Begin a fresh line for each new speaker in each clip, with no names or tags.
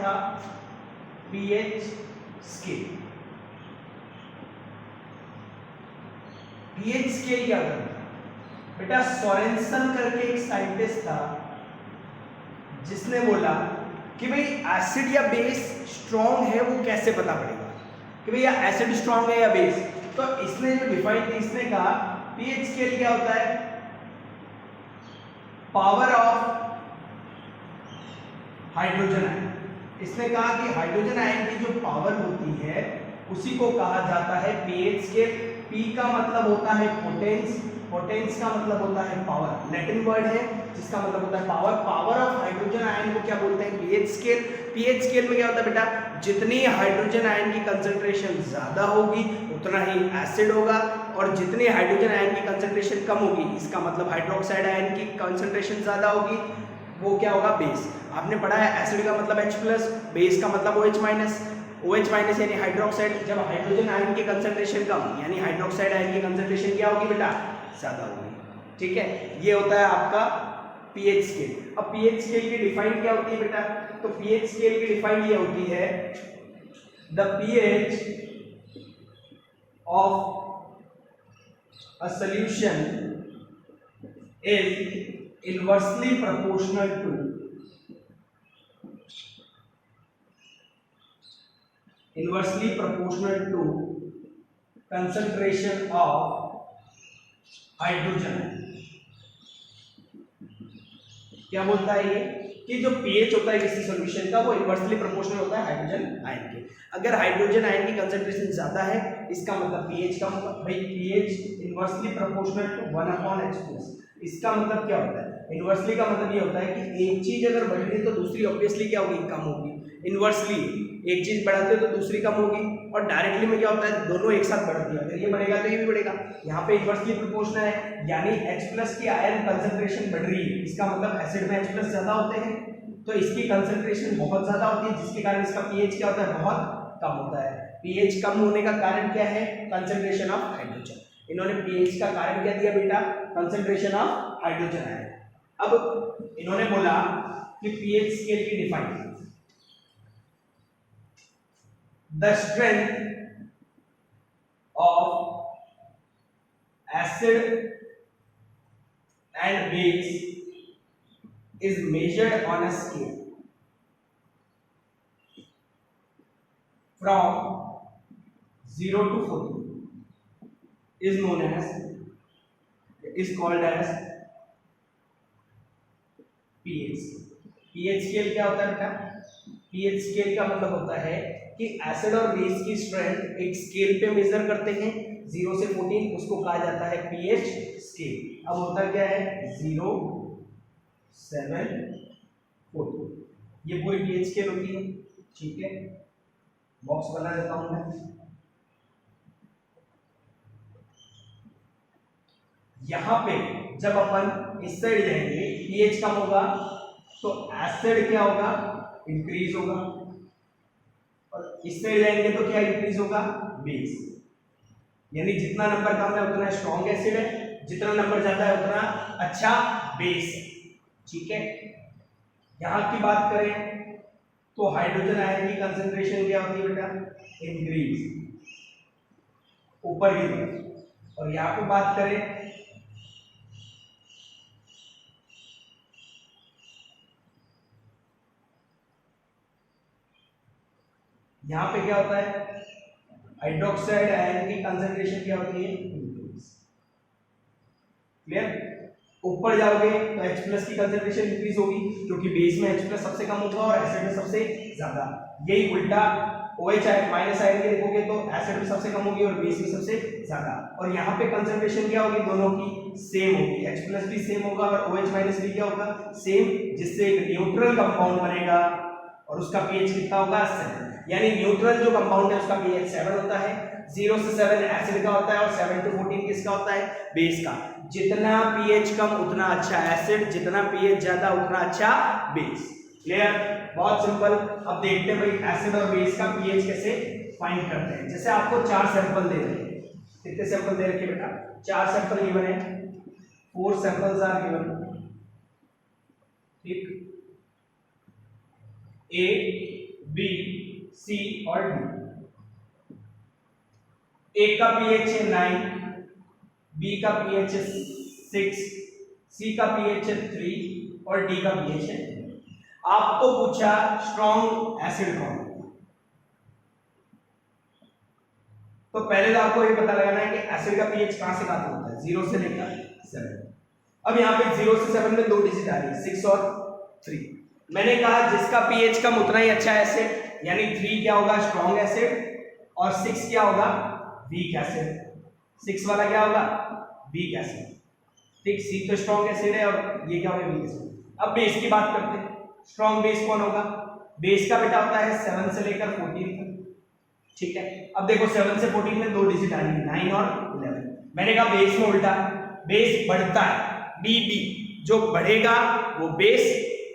था pH scale. PH scale क्या था बेटा? सोरेनसन करके एक साइंटिस्ट था जिसने बोला कि भाई एसिड या बेस स्ट्रॉन्ग है वो कैसे पता पड़ेगा कि भैया एसिड स्ट्रॉन्ग है या बेस। तो इसने जो डिफाइन की, इसने कहा पीएच स्केल क्या होता है? Power of hydrogen ion. इसने कहा कि हाइड्रोजन आयन की जो पावर होती है उसी को कहा जाता है पीएच स्केल। पी का मतलब होता है पोटेंस, पोटेंस का मतलब होता है पावर, लैटिन वर्ड है जिसका मतलब होता है power. Power of hydrogen ion को क्या बोलते हैं? PH scale. पीएच स्केल में क्या होता है बेटा? जितनी हाइड्रोजन आयन की कंसंट्रेशन ज्यादा होगी उतना ही एसिड होगा, और जितनी हाइड्रोजन आयन की कंसंट्रेशन कम होगी, इसका मतलब हाइड्रोक्साइड आयन की कंसंट्रेशन ज्यादा होगी, वो क्या होगा? बेस। आपने पढ़ा है एसिड का मतलब H+, बेस का मतलब OH-। OH- यानी हाइड्रोक्साइड। जब हाइड्रोजन आयन की कंसंट्रेशन कम यानी हाइड्रोक्साइड आयन की कंसंट्रेशन क्या होगी बेटा? ज्यादा होगी। ठीक है, ये होता है आपका पीएच स्केल। अब पीएच स्केल की डिफाइन क्या होती है बेटा? तो पीएच स्केल की डिफाइन ये होती है the pH of a solution is inversely proportional to concentration of hydrogen. क्या बोलता है ये कि जो पीएच होता है किसी सॉल्यूशन का वो इनवर्सली प्रोपोर्शनल होता है हाइड्रोजन आयन के। अगर हाइड्रोजन आयन की कंसंट्रेशन ज्यादा है इसका मतलब पीएच कम होगा। भाई pH inversely proportional to 1/H+। इसका मतलब क्या होता है? इनवर्सली का मतलब ये होता है कि एक चीज अगर बढ़ रही है तो दूसरी ऑब्वियसली क्या होगी? कम होगी। इनवर्सली एक चीज बढ़ाते हो तो दूसरी कम होगी, और डायरेक्टली में क्या होता है? दोनों एक साथ बढ़ती है। अगर ये बढ़ेगा तो ये भी बढ़ेगा। यहाँ पे इनवर्सली प्रोपोर्शनल है यानी H+ की आयन कंसंट्रेशन बढ़ रही है, इसका मतलब एसिड में H+ ज्यादा होते हैं तो इसकी कंसंट्रेशन बहुत ज्यादा होती है, जिसके कारण इसका पीएच क्या होता है? बहुत कम होता है। पीएच कम होने का कारण क्या है? Concentration of hydrogen. इन्होंने पीएच का कारण क्या दिया बेटा? Concentration of hydrogen ion. अब इन्होंने बोला कि पीएच स्केल की define the strength of acid and base is measured on a scale from 0 to 40 is called as pH। pH scale क्या होता है बेटा? pH स्केल का मतलब होता है कि एसिड और बेस की स्ट्रेंथ एक स्केल पे मेजर करते हैं 0 से 14, उसको कहा जाता है पीएच स्केल। अब होता क्या है? 0, 7, 14, ये पूरी पीएच स्केल होती है। ठीक है, बॉक्स बना देता हूं मैं। यहां पे जब अपन इस साइड जाएंगे पीएच कम होगा तो एसिड क्या होगा? इंक्रीज होगा, और इस साइड जाएंगे तो क्या इंक्रीज होगा? बेस। यानी जितना नंबर कम है उतना स्ट्रॉन्ग एसिड है, जितना नंबर ज्यादा है उतना अच्छा बेस है। ठीक है, यहां की बात करें तो हाइड्रोजन आयन की कंसंट्रेशन क्या होती है बेटा? इंक्रीज ऊपर की तरफ। और यहां पे बात करें यहां पे क्या होता है? हाइड्रोक्साइड आयन की कंसंट्रेशन क्या होती है? इंक्रीज। क्लियर? ऊपर जाओगे तो H+ की कंसंट्रेशन इंक्रीज होगी क्योंकि बेस में H+ सबसे कम होगा और एसिड में सबसे ज्यादा। यही उल्टा OH माइनस आयन के देखोगे तो एसिड में सबसे कम होगी और बेस में सबसे ज्यादा। और यहाँ पे कंसंट्रेशन क्या होगी? दोनों की सेम होगी, H+ भी सेम होगा और OH- भी क्या होगा? सेम, जिससे एक न्यूट्रल कंपाउंड बनेगा और उसका पीएच कितना होगा? 7। यानी न्यूट्रल जो कंपाउंड है उसका पीएच 7 होता है। 0 से 7 एसिड का होता है और 7 to 14 किसका होता है? बेस का। जितना पीएच कम उतना अच्छा एसिड, जितना पीएच ज्यादा उतना अच्छा बेस। क्लियर? बहुत सिंपल। अब देखते हैं भाई एसिड और बेस का पीएच कैसे फाइंड करते हैं। जैसे आपको 4 सैंपल दे रहे हैं, कितने सैंपल दे रखे बेटा? 4 सैंपल गिवन है, 4 सैंपल्स आर गिवन। ठीक, A, बी, सी और डी। एक का पीएच है 9, बी का पीएच है 6, सी का पीएच है 3 और डी का पीएच है। आपको पूछा स्ट्रॉन्ग एसिड कौन, तो पहले तो आपको ये पता लगाना है कि एसिड का पीएच कहां से कहां तक होता है, 0 से लेकर 7। अब यहाँ पे 0 से 7 में 2 डिजिट आ रही है, 6 और 3। मैंने कहा जिसका पीएच कम उतना ही अच्छा एसिड, यानी 3 क्या होगा, स्ट्रॉन्ग एसिड, और 6 क्या होगा, वीक एसिड। 6 वाला क्या होगा, वीक एसिड। ठीक, सी तो स्ट्रॉन्ग एसिड है और ये क्या होगा, वीक एसिड। अब बेस की बात करते हैं, स्ट्रॉन्ग बेस कौन होगा, बेस का बेटा होता है 7 से लेकर 14 तक। ठीक है, अब देखो 7 से 14 में 2 डिजिट आ रही है, 9 और 11। मैंने कहा बेस में उल्टा, बेस बढ़ता है, बी बी, जो बढ़ेगा वो बेस,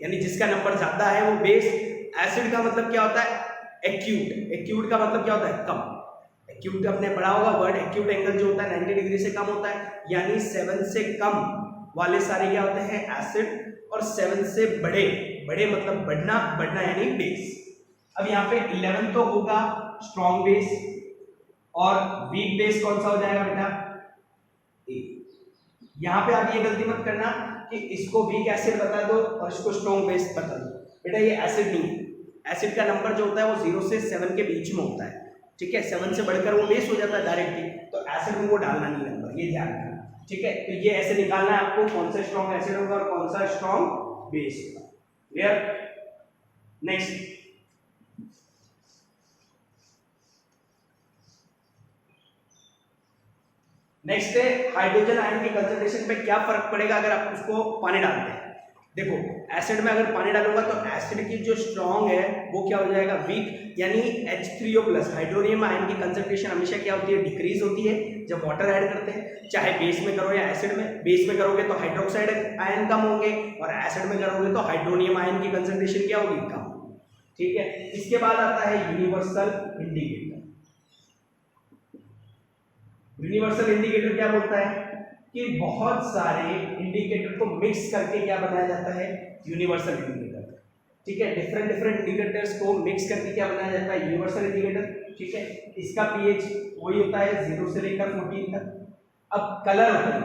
यानी जिसका नंबर ज्यादा है वो बेस। एसिड का मतलब क्या होता है, एक्यूट। एक्यूट का मतलब क्या होता है, कम। एक्यूट अपने पढ़ा होगा वर्ड, एक्यूट एंगल जो होता है 90 डिग्री से कम होता है, यानी 7 से कम वाले सारे क्या होते हैं, एसिड, और 7 से बड़े, बड़े मतलब बढ़ना, बढ़ना यानी बेस। अब यहाँ पे 11 तो होगा स्ट्रॉन्ग बेस, और वीक बेस कौन सा हो जाएगा बेटा, ए। यहाँ पे आप ये गलती मत करना कि इसको वीक एसिड बता दो और इसको स्ट्रॉन्ग बेस बता दो, बेटा ये एसिड नहीं है। एसिड का नंबर जो होता है वो 0 से 7 के बीच में होता है। ठीक है, 7 से बढ़कर वो बेस हो जाता है डायरेक्टली, तो एसिड में वो डालना नहीं नंबर, ये ध्यान रखना। ठीक है, तो ये ऐसे निकालना है आपको कौन सा स्ट्रॉन्ग एसिड होगा और कौन सा स्ट्रॉन्ग बेस होगा। क्लियर। नेक्स्ट, नेक्स्ट है हाइड्रोजन आयन की कंसंट्रेशन पे क्या फर्क पड़ेगा अगर आप उसको पानी डालते हैं। देखो एसिड में अगर पानी डालूंगा तो एसिड की जो स्ट्रॉन्ग है वो क्या हो जाएगा, वीक, यानी H3O+ हाइड्रोनियम आयन की कंसंट्रेशन हमेशा क्या होती है, डिक्रीज होती है जब वाटर ऐड करते हैं, चाहे बेस में करो या एसिड में। बेस में करोगे तो हाइड्रोक्साइड आयन कम होंगे और एसिड में करोगे तो हाइड्रोनियम आयन की कंसंट्रेशन क्या होगी, कम। ठीक है, इसके बाद आता है यूनिवर्सल इंडिकेटर। यूनिवर्सल इंडिकेटर क्या बोलता है कि बहुत सारे इंडिकेटर को मिक्स करके क्या बनाया जाता है, यूनिवर्सल इंडिकेटर। ठीक है, डिफरेंट डिफरेंट इंडिकेटर्स को मिक्स करके क्या बनाया जाता है, यूनिवर्सल इंडिकेटर। ठीक है, इसका पीएच वही होता है 0 से लेकर 14 तक। अब कलर होते हैं,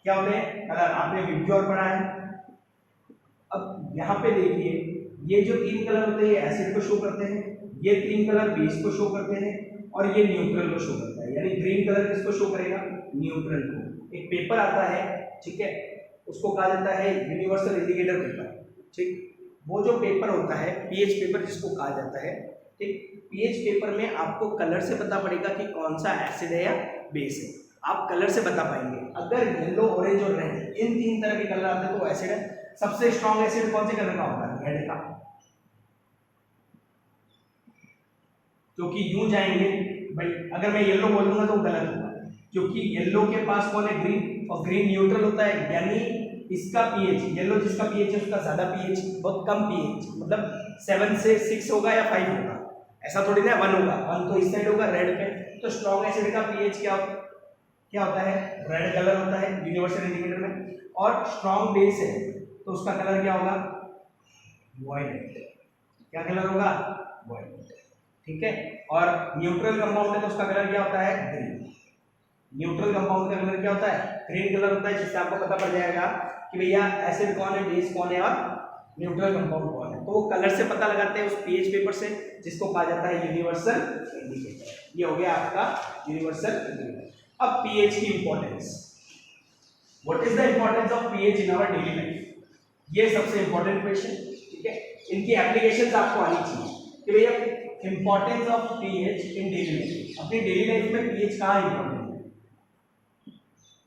क्या होते हैं, कलर आपने विबग्योर पढ़ा है। अब यहाँ पे देखिए ये जो 3 कलर होते हैं एसिड को शो करते हैं, ये 3 कलर बेस को शो करते हैं, और ये न्यूट्रल को शो करता है। यानी ग्रीन कलर किसको शो करेगा, न्यूट्रल को। एक पेपर आता है, ठीक है, उसको कहा जाता है यूनिवर्सल इंडिकेटर पेपर। ठीक, वो जो पेपर होता है पीएच पेपर जिसको कहा जाता है, ठीक, पीएच पेपर में आपको कलर से पता पड़ेगा कि कौन सा एसिड है या बेस है। आप कलर से बता पाएंगे। अगर येलो, ऑरेंज और रेड इन 3 तरह के कलर आते हैं तो एसिड है। सबसे स्ट्रॉन्ग एसिड कौन से कलर का होता है, रेड का, क्योंकि यूं जाएंगे भाई, अगर मैं येलो बोलूंगा तो गलत होगा, क्योंकि येलो के पास कौन है, ग्रीन, और ग्रीन न्यूट्रल होता है, यानी इसका पीएच, येलो जिसका पीएच है उसका ज्यादा पीएच, बहुत कम पीएच, मतलब 7 से 6 होगा या 5 होगा, ऐसा थोड़ी ना 1 होगा, 1 तो इस साइड होगा रेड पे। तो स्ट्रॉन्ग एसिड का पीएच क्या होता है, रेड कलर होता है यूनिवर्सल इंडिकेटर में। और स्ट्रॉन्ग बेस है तो उसका कलर क्या होगा, वायलेट। क्या कलर होगा, वायलेट। ठीक है, और न्यूट्रल कंपाउंड है तो उसका कलर क्या होता है, ग्रीन। न्यूट्रल कंपाउंड का कलर क्या होता है, ग्रीन कलर होता है, जिससे आपको पता पड़ जाएगा कि भैया एसिड कौन है, बेस कौन है और न्यूट्रल कंपाउंड कौन है। तो वो कलर से पता लगाते हैं उस पीएच पेपर से, जिसको कहा जाता है यूनिवर्सल इंडिकेटर। ये हो गया आपका यूनिवर्सल इंडिकेटर। अब पीएच की importance, what is the importance of pH in our daily life, ये सबसे इंपॉर्टेंट क्वेश्चन। ठीक है, इनकी एप्लीकेशंस आपको आनी चाहिए कि भैया importance of pH in daily life, अपनी डेली लाइफ में पीएच कहाँ इंपॉर्टेंट है।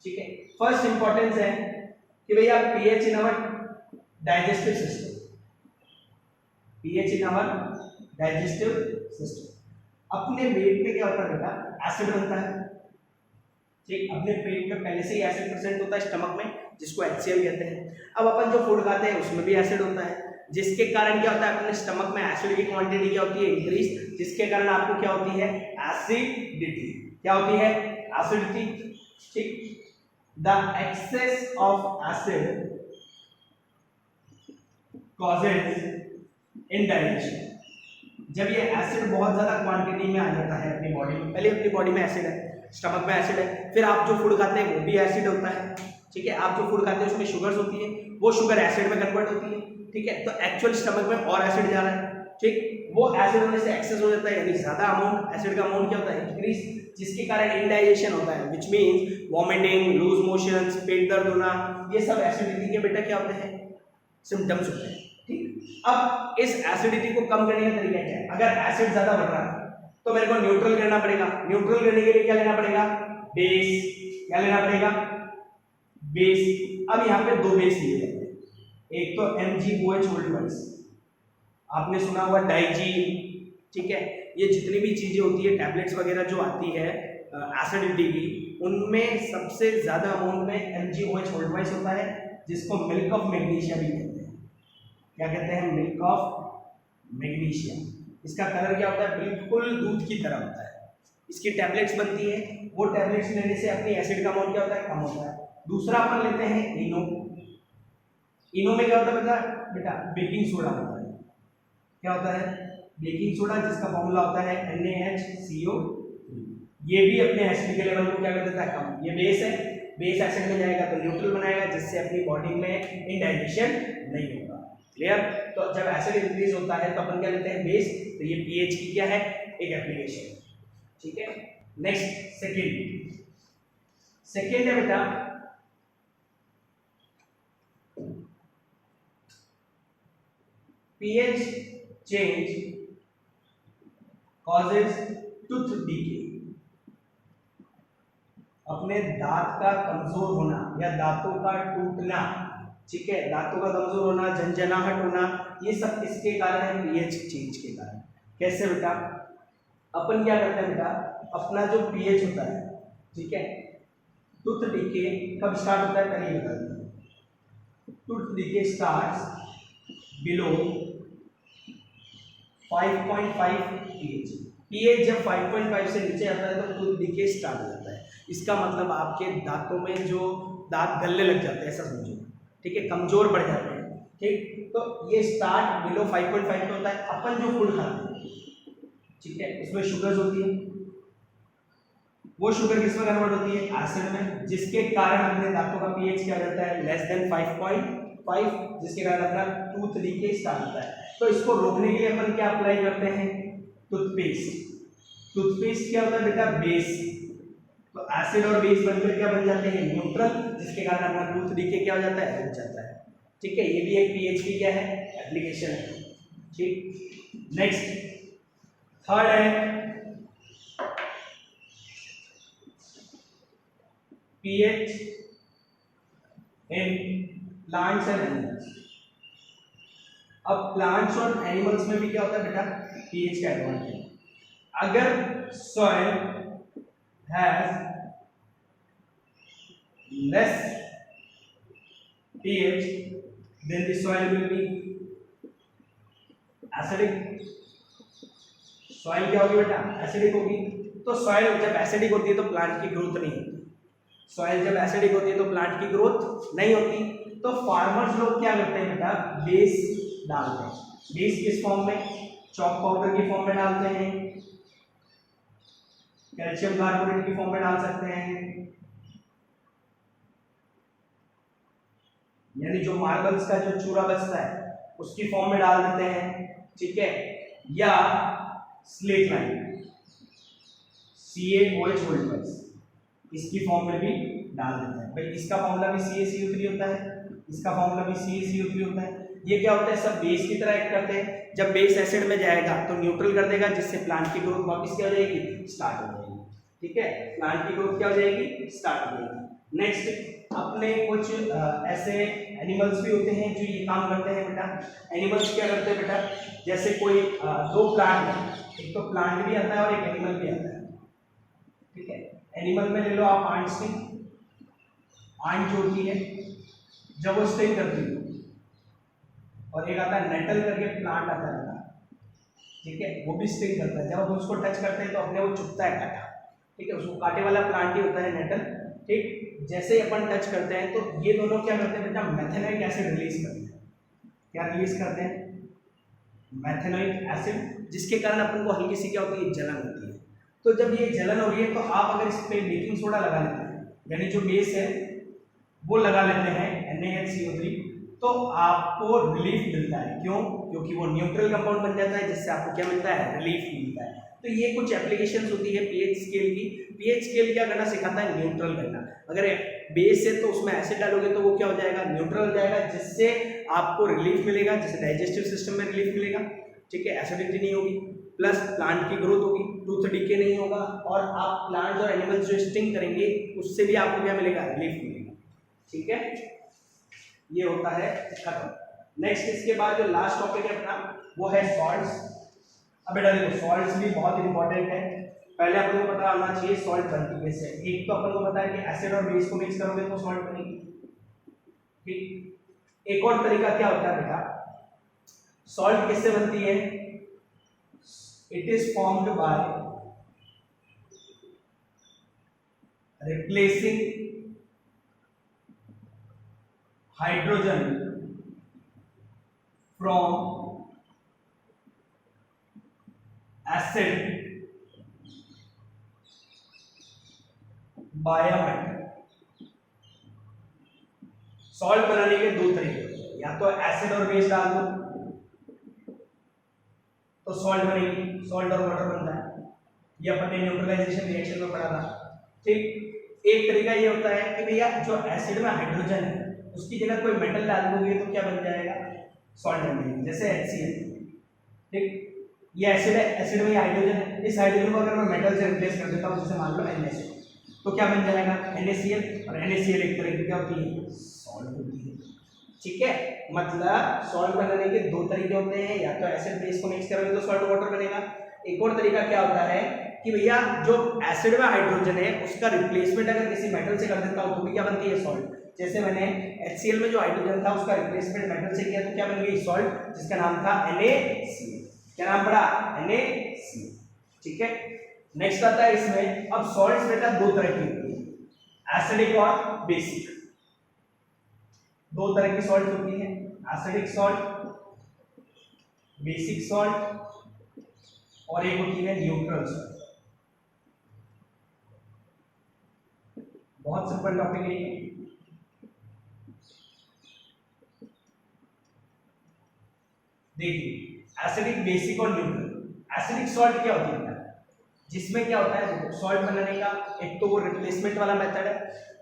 ठीक है, फर्स्ट इंपॉर्टेंस है कि भैया pH in our digestive system, pH in our digestive system. अपने पेट में क्या होता है बेटा, एसिड बनता है। ठीक, अपने पेट में पहले से ही एसिड प्रेजेंट होता है स्टमक में, जिसको HCl कहते हैं। अब अपन जो फूड खाते हैं उसमें भी एसिड होता है, जिसके कारण क्या होता है, अपने स्टमक में एसिड की क्वांटिटी क्या होती है, इंक्रीज, जिसके कारण आपको क्या होती है, एसिडिटी। क्या होती है, एसिडिटी। ठीक, the excess of acid causes indigestion, जब ये एसिड बहुत ज़्यादा क्वांटिटी में आ जाता है अपनी बॉडी में, पहले अपनी बॉडी में एसिड है, स्टमक में एसिड है, फिर आप जो फूड खाते हैं वो भी एसिड होता है, ठीक है, आप जो फूड खाते हैं उसमें शुगर्स होती है, वो शुगर एसिड में कन्वर्ट होती है, ठीक है, तो एक्चुअल स्टमक में और एसिड जा रहा है, ठीक, वो एसिड होने से एक्सेस हो जाता है, यानी ज़्यादा अमाउंट एसिड का अमाउंट क्या होता है, इंक्रीज, जिसके कारण इंडाइजेशन होता है, which means vomiting, loose motions, पेट दर्द होना, ये सब एसिडिटी के बेटा क्या होते हैं, सिम्टम्स होते हैं, ठीक। अब इस एसिडिटी को कम करने का तरीका क्या है, अगर एसिड ज़्यादा बढ़ रहा है तो मेरे को न्यूट्रल करना पड़ेगा, न्यूट्रल करने के लिए क्या लेना पड़ेगा, बेस, क्या लेना पड़ेगा, बेस। अब यहाँ पे दो बेस लिए जाते हैं, एक तो MgOH, आपने सुना हुआ डाइजीन, ठीक है, ये जितनी भी चीजें होती है टैबलेट्स वगैरह जो आती है एसिडिटी की, उनमें सबसे ज्यादा अमाउंट में MgOH होता है, जिसको मिल्क ऑफ मैग्नीशिया भी कहते हैं। क्या कहते हैं, मिल्क ऑफ मैग्नीशिया। इसका कलर क्या होता है, बिल्कुल दूध की तरह होता है। इसकी टैबलेट्स बनती है, वो टैबलेट्स लेने से अपनी एसिड का अमाउंट क्या होता है, कम होता है। दूसरा अपन लेते हैं इनो, इनो में क्या होता है बेटा, बेकिंग सोडा होता है। क्या होता है, बेकिंग सोडा, जिसका फॉर्मूला होता है NaHCO। ये भी अपने एसिड के लेवल को क्या कर देता है, कम। ये बेस है, बेस एसिड में जाएगा तो न्यूट्रल बनाएगा, जिससे अपनी बॉडी में इंडाइजेशन नहीं होगा। क्लियर। तो जब एसिड इंक्रीज होता है तो अपन क्या लेते हैं, बेस। तो ये पीएच की क्या है, एक एप्लीकेशन, ठीक है। नेक्स्ट सेकेंड है बेटा pH change causes tooth decay। अपने दांत का कमजोर होना या दांतों का टूटना, ठीक है, दांतों का कमजोर होना, झंझनाहट होना, ये सब किसके कारण है, pH चेंज के कारण। कैसे बेटा, अपन क्या करते हैं बेटा, अपना जो pH होता है, ठीक है, टूथ डीके कब स्टार्ट होता है, पहले बता दें। Tooth decay starts below 5.5 pH। pH जब 5.5 से नीचे आता है तो टूथ डीके स्टार्ट हो जाता है। इसका मतलब आपके दांतों में जो दांत गलने लग जाते हैं, ऐसा समझो, ठीक है, कमजोर पड़ जाते हैं, ठीक। तो ये स्टार्ट बिलो 5.5 पे होता है। अपन जो फूड खाते हैं, ठीक है, उसमें शुगर्स होती है, वो शुगर किसमें कन्वर्ट होती है, एसिड में, जिसके कारण अपने दांतों का पीएच क्या रहता है, लेस देन 5.5, जिसके कारण अपना टूथ डीके स्टार्ट होता है। तो इसको रोकने के लिए अपन क्या अप्लाई करते हैं, टूथपेस्ट। टूथपेस्ट क्या होता है बेटा, बेस। तो एसिड और बेस बनकर क्या बन जाते हैं, न्यूट्रल, जिसके कारण अपना टूथ डीके क्या हो जाता है, रुक जाता है, ठीक है। ये भी एक पीएच की क्या है, एप्लीकेशन है, ठीक। नेक्स्ट थर्ड है pH in plants and animals। अब प्लांट्स और एनिमल्स में भी क्या होता है बेटा, pH का एडवांटेज। अगर soil has less pH then the soil will be acidic। Soil क्या होगी बेटा, एसिडिक होगी। तो सॉइल जब एसिडिक होती है तो प्लांट की ग्रोथ नहीं होती। सॉइल जब एसिडिक होती है तो प्लांट की ग्रोथ नहीं होती। तो फार्मर्स लोग क्या करते हैं बेटा, बेस डालते हैं। बेस किस फॉर्म में, चॉक पाउडर की फॉर्म में डालते हैं, कैल्शियम कार्बोनेट की फॉर्म में डाल सकते हैं, यानी जो मार्बल्स का जो चूरा बचता है उसकी फॉर्म में डाल देते हैं, ठीक है, या स्लेट लाइन CaOH इसकी फॉर्म में भी डाल देते हैं। भाई इसका फॉर्मूला भी CaCO3 होता है, इसका फॉर्मूला भी CaCO3 होता है। ये क्या होता है, सब बेस की तरह एक्ट करते हैं। जब बेस एसिड में जाएगा तो न्यूट्रल कर देगा, जिससे प्लांट की ग्रोथ वापस क्या हो जाएगी, स्टार्ट हो जाएगी, ठीक है। प्लांट की ग्रोथ क्या हो जाएगी, स्टार्ट हो जाएगी। नेक्स्ट अपने कुछ ऐसे एनिमल्स भी होते हैं जो ये काम करते हैं बेटा। एनिमल्स क्या करते हैं बेटा, जैसे कोई दो प्लांट है, एक तो प्लांट भी आता है और एक एनिमल भी आता है, ठीक है। एनिमल में ले लो आप आंट स्टिंग। आंट जो होती है जब वो स्टिंग करती है, और एक आता है नेटल करके प्लांट आता है, ठीक है, वो भी स्टिंग करता है। जब हम उसको टच करते हैं तो अपने वो चुभता है काटा, ठीक है, उसको काटे वाला प्लांट ही होता है नेटल, ठीक। जैसे ही अपन टच करते हैं तो ये दोनों क्या करते हैं बेटा, मेथेनोइक एसिड रिलीज करते हैं। क्या रिलीज करते हैं, मैथेनोइक एसिड, जिसके कारण अपन को हल्की सी क्या होती है, जलन होती है। तो जब ये जलन हो रही है तो आप अगर इस पे बेकिंग सोडा लगा लेते हैं, यानी जो बेस है वो लगा लेते हैं NaHCO3, तो आपको रिलीफ मिलता है। क्यों? क्योंकि वो न्यूट्रल कंपाउंड बन जाता है, जिससे आपको क्या मिलता है, रिलीफ मिलता है। तो ये कुछ एप्लीकेशंस होती है पीएच स्केल की। पीएच स्केल क्या करना सिखाता है, न्यूट्रल करना। अगर बेस है तो उसमें एसिड डालोगे तो वो क्या हो जाएगा, न्यूट्रल हो जाएगा, जिससे आपको रिलीफ मिलेगा, जिससे डाइजेस्टिव सिस्टम में रिलीफ मिलेगा, ठीक है, एसिडिटी नहीं होगी, प्लस प्लांट की ग्रोथ होगी, टूथ डीके नहीं होगा, और आप प्लांट्स और एनिमल्स जो स्टिंग करेंगे उससे भी आपको क्या मिलेगा, रिलीफ मिलेगा, ठीक है। ये होता है खत्म। नेक्स्ट इसके बाद जो लास्ट टॉपिक है अपना वो है सॉल्ट्स। अब बेटा देखो सॉल्ट्स भी बहुत इंपॉर्टेंट है। पहले अपन को पता होना चाहिए सॉल्ट बनती कैसे है। एक तो अपन को पता है कि एसिड और बेस को मिक्स करोगे तो सॉल्ट बनेगी, ठीक। एक और तरीका क्या होता है बेटा, सॉल्ट किससे बनती है, it is formed by replacing hydrogen from acid by a metal. Salt बनाने के दो तरीके होते हैं, या तो एसिड और बेस डाल दो तो सॉल्ट बनेगी, सॉल्ट और वाटर बनता है, ये अपन ने न्यूट्रलाइजेशन रिएक्शन में पढ़ा था, ठीक। एक तरीका ये होता है कि भैया जो एसिड में हाइड्रोजन है उसकी जगह कोई मेटल डाल दोगे तो क्या बन जाएगा, सॉल्ट बन जाएगी, जैसे HCl, ठीक। ये एसिड है, एसिड में हाइड्रोजन है, इस हाइड्रोजन को अगर मैं मेटल से रिप्लेस कर देता हूँ, जैसे मान लो NaCl, तो क्या बन जाएगा NaCl, और NaCl एक तरह की क्या होती है, सॉल्ट होती है, ठीक है। मतलब सॉल्ट बनाने के दो तरीके होते हैं, या तो एसिड बेस को मिक्स करोगे तो सॉल्ट वाटर बनेगा। एक और तरीका क्या होता है कि भैया जो एसिड में हाइड्रोजन है उसका रिप्लेसमेंट अगर किसी मेटल से कर देता हूँ तो भी क्या बनती है, सॉल्ट। जैसे मैंने HCl में जो हाइड्रोजन था उसका रिप्लेसमेंट मेटल से किया तो क्या बन गई, सॉल्ट, जिसका नाम था NaCl। क्या नाम पड़ा, NaCl, ठीक है। नेक्स्ट आता है इसमें, अब सॉल्ट्स बेटा दो तरह की होती है, एसिडिक और बेसिक। दो तरह की सॉल्ट होती है, एसिडिक सॉल्ट, बेसिक सॉल्ट, और एक होती है न्यूट्रल सॉल्ट। बहुत सिंपल टॉपिक है ये। देखिए एसिडिक, बेसिक और न्यूट्रल। एसिडिक सॉल्ट क्या होती है, जिसमें क्या होता है, सॉल्ट बनाने का एक तो वो रिप्लेसमेंट वाला मेथड है,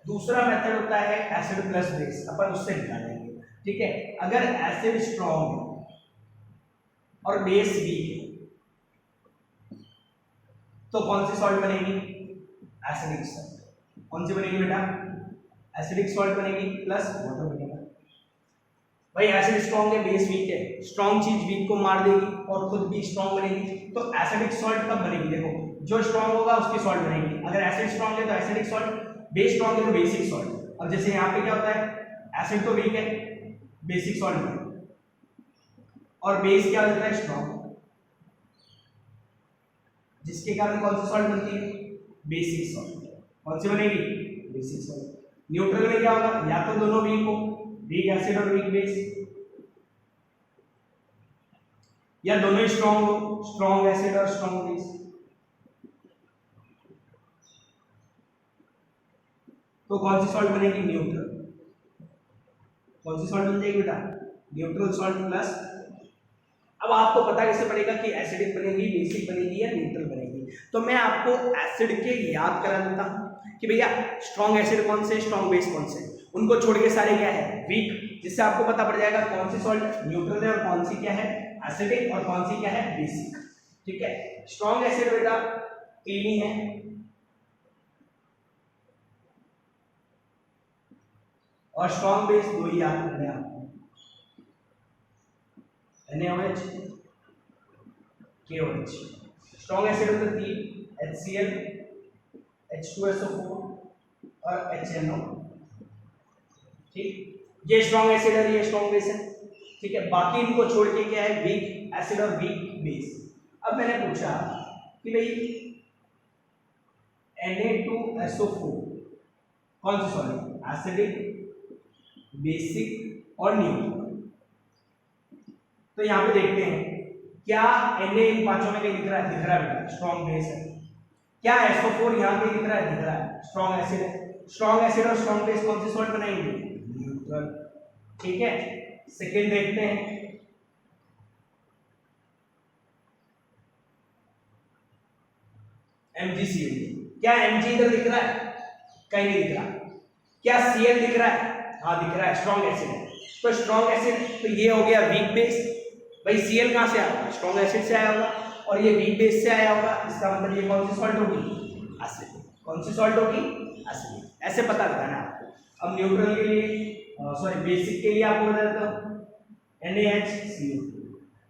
दूसरा मेथड होता है एसिड प्लस बेस, अपन उससे निकालेंगे, ठीक है। अगर एसिड स्ट्रॉन्ग है और बेस वीक है तो कौन सी सॉल्ट बनेगी, एसिडिक सॉल्ट। कौन सी बनेगी बेटा, एसिडिक सॉल्ट बनेगी प्लस वाटर बनेगा। भाई एसिड स्ट्रॉन्ग है, बेस वीक है, स्ट्रॉन्ग चीज वीक को मार देगी और खुद भी स्ट्रॉन्ग बनेगी, तो एसिडिक सॉल्ट कब बनेगी, देखो जो स्ट्रॉन्ग होगा उसकी सॉल्ट बनेगी। अगर एसिड स्ट्रॉन्ग है तो एसिडिक सॉल्ट, बेस स्ट्रॉन्ग है तो बेसिक सॉल्ट। अब जैसे यहाँ पे क्या होता है, एसिड तो वीक है, बेसिक सॉल्ट है, और बेस क्या होता है, स्ट्रॉन्ग, जिसके कारण कौन सी सॉल्ट बनती है, बेसिक सॉल्ट। कौन सी बनेगी, बेसिक सॉल्ट। न्यूट्रल में क्या होगा, या तो दोनों वीक हो, वीक एसिड और वीक बेस, या दोनों ही स्ट्रॉन्ग हो, स्ट्रॉन्ग एसिड और स्ट्रॉन्ग बेस। तो कौन सी सॉल्ट बनेगी, न्यूट्रल। कौन सी सॉल्ट बन जाएगी बेटा, न्यूट्रल सॉल्ट प्लस। अब आपको पता कैसे पड़ेगा कि एसिडिक बनेगी, बेसिक बनेगी या न्यूट्रल बनेगी, तो मैं आपको एसिड के याद करा देता हूं कि भैया स्ट्रॉन्ग एसिड कौन से, स्ट्रॉन्ग बेस कौन से, उनको छोड़ के सारे क्या है, वीक, जिससे आपको पता पड़ जाएगा कौन सी सॉल्ट न्यूट्रल है और कौन सी क्या है, एसिडिक, और कौन सी क्या है, बेसिक, ठीक है। स्ट्रॉन्ग एसिड बेटा तीन ही है, और स्ट्रॉन्ग बेस दो ही याद रखने आपको, NaOH, KOH। स्ट्रॉन्ग एसिड होते तीन, HCl, H2SO4 और HNO, ठीक। ये स्ट्रॉन्ग एसिड है, ये स्ट्रॉन्ग बेस है, ठीक है। बाकी इनको छोड़ के क्या है, वीक एसिड और वीक बेस। अब मैंने पूछा कि भाई Na2SO4 कौन सी सॉल्ट, एसिडिक, बेसिक और न्यूट्रल। तो यहाँ पे देखते हैं क्या Na इन पांचों में कहीं दिख रहा है? दिख रहा है बेटा, स्ट्रॉन्ग बेस है। क्या SO4 यहाँ कहीं दिख रहा है? दिख रहा है, स्ट्रॉन्ग एसिड है। स्ट्रॉन्ग एसिड और स्ट्रॉन्ग बेस कौन सी सॉल्ट बनाएंगे? न्यूट्रल। ठीक है, सेकेंड देखते हैं। MgCl, क्या Mg इधर दिख रहा है? कहीं नहीं दिख रहा। क्या Cl दिख रहा है? हाँ दिख रहा है, स्ट्रॉन्ग एसिड है। तो स्ट्रॉन्ग एसिड, तो ये हो गया वीक बेस। भाई Cl कहां से आया? स्ट्रॉन्ग एसिड से आया होगा, और ये वीक बेस से आया होगा। इसका मतलब ये कौन सी सॉल्ट होगी? एसिड। कौन सी सॉल्ट होगी? एसिड। ऐसे पता लगाना आपको। अब न्यूट्रल के लिए, सॉरी बेसिक के लिए आपको बता देता हूं, NaHCl।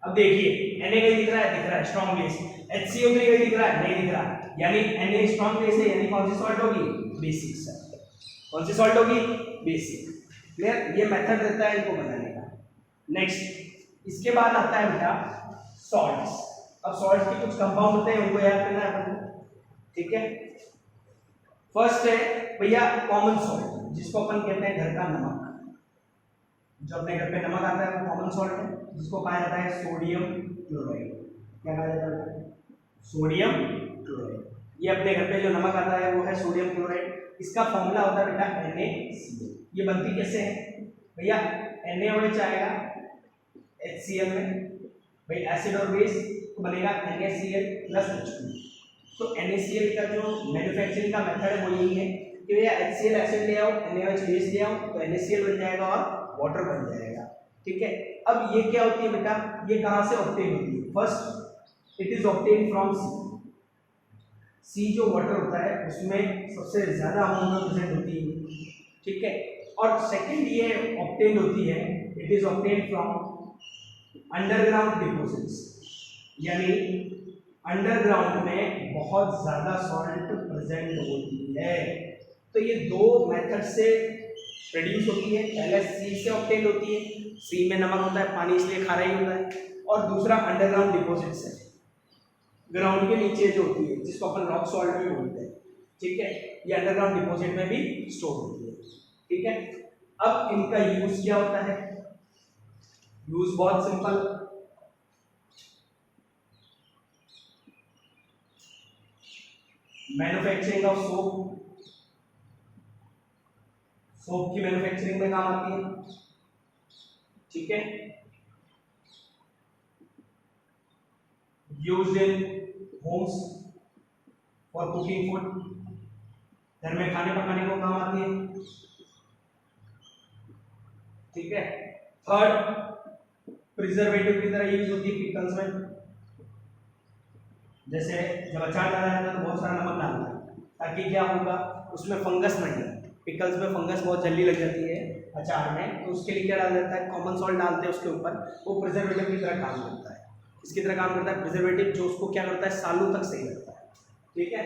अब देखिए Na कहीं दिख रहा है? दिख रहा है, स्ट्रॉन्ग बेस। HCO3 कहीं दिख रहा है? नहीं दिख रहा, यानी Na स्ट्रॉन्ग बेस है, यानी कौन सी सॉल्ट होगी? Basic salt. कौन सी सॉल्ट होगी? बेसिक। क्लियर? ये मेथड रहता है इनको बनाने का। नेक्स्ट, इसके बाद आता है बेटा सॉल्ट्स। अब सॉल्ट्स के कुछ कंपाउंड होते हैं, उनको याद करना है अपन को। ठीक है, फर्स्ट है भैया कॉमन सॉल्ट, जिसको अपन कहते हैं घर का नमक। जो अपने घर पे नमक आता है वो कॉमन सॉल्ट है, जिसको कहा जाता है सोडियम क्लोराइड। क्या कहा जाता है? Sodium chloride. ये अपने घर पे जो नमक आता है वो है सोडियम क्लोराइड। इसका फॉर्मूला होता है बेटा NaCl। ये बनती कैसे है भैया? NaOH आएगा HCl में, भाई एसिड और बेस, तो बनेगा NaCl प्लस H2। तो NaCl का जो मैन्युफैक्चरिंग का मेथड है वो यही है कि भैया HCl एसिड ले आओ, NaOH बेस ले आओ, तो NaCl बन जाएगा और वाटर बन जाएगा। ठीक है, अब ये क्या होती है बेटा? ये कहां से ऑब्टेन होती है? First it is obtain from sea. जो वाटर होता है उसमें सबसे ज्यादा अमाउंट में प्रेजेंट होती है। ठीक है, और सेकंड ये ऑब्टेन होती है, it is obtain from underground deposits, यानी अंडरग्राउंड में बहुत ज्यादा सॉल्ट प्रेजेंट होती है। तो ये दो मेथड से प्रोड्यूस होती है। पहले सी से ऑब्टेन होती है, सी में नमक होता है, पानी इसलिए खारा ही होता है। और दूसरा अंडरग्राउंड डिपोजिट से, ग्राउंड के नीचे जो होती है, जिसको अपन रॉक सॉल्ट भी बोलते हैं। ठीक है, ये अंडरग्राउंड डिपोजिट में भी स्टोर होती है। ठीक है, अब इनका यूज क्या होता है? यूज बहुत simple, manufacturing of soap. Soap की मैन्युफैक्चरिंग में काम आती है। ठीक है, used in Holmes for cooking food, घर में खाने पकाने को काम आती है। ठीक है, थर्ड प्रिजर्वेटिव की तरह यूज होती है पिकल्स में। जैसे जब अचार डाला जाता है तो बहुत सारा नमक डालता है, ताकि क्या होगा उसमें फंगस नहीं है। पिकल्स में फंगस बहुत जल्दी लग जाती है अचार में, तो उसके लिए क्या डाल देता है? कॉमन सॉल्ट डालते हैं उसके ऊपर, वो प्रिजर्वेटिव की तरह काम करता है। इसकी तरह काम करता है प्रिजर्वेटिव, जो उसको क्या करता है? सालों तक सही रखता है। ठीक है,